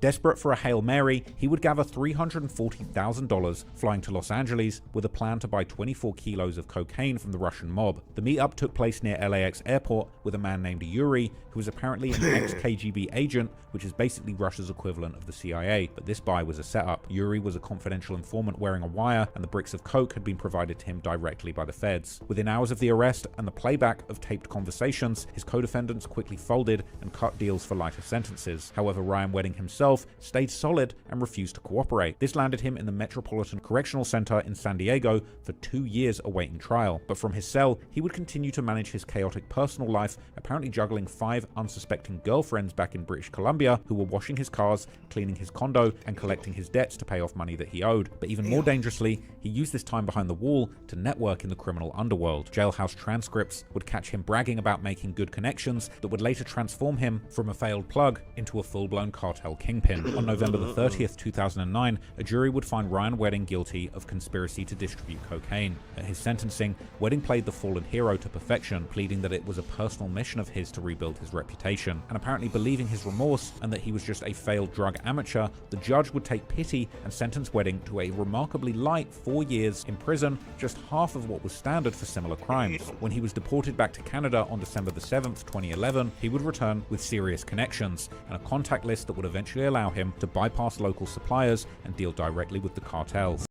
Desperate for a Hail Mary, he would gather $340,000 flying to Los Angeles with a plan to buy 24 kilos of cocaine from the Russian mob. The meetup took place near LAX airport with a man named Yuri, who was apparently an ex-KGB agent, which is basically Russia's equivalent of the CIA, but this buy was a setup. Yuri was a confidential informant wearing a wire, and the bricks of coke had been provided to him directly by the feds. Within hours of the arrest and the playback of taped conversations, his co-defendants quickly folded and cut deals for lighter sentences. However, Ryan Wedding himself stayed solid and refused to cooperate. This landed him in the Metropolitan Correctional Center in San Diego for 2 years awaiting trial. But from his cell, he would continue to manage his chaotic personal life, apparently juggling 5 unsuspecting girlfriends back in British Columbia who were washing his cars, cleaning his condo, and collecting his debts to pay off money that he owed. But even more dangerously, he used this time behind the wall to network in the criminal underworld. Jailhouse transcripts would catch him bragging about making good connections that would later transform him from a failed plug into a full-blown cartel kingpin. On November the 30th, 2009, a jury would find Ryan Wedding guilty of conspiracy to distribute cocaine. At his sentencing, Wedding played the fallen hero to perfection, pleading that it was a personal mission of his to rebuild his reputation. And apparently believing his remorse and that he was just a failed drug amateur, the judge would take pity and sentence Wedding to a remarkably light 4 years in prison, just half of what was standard for similar crimes. When he was deported back to Canada on December the 7th, 2011, he would return with serious connections and a contact list that would eventually allow him to bypass local suppliers and deal directly with the cartels.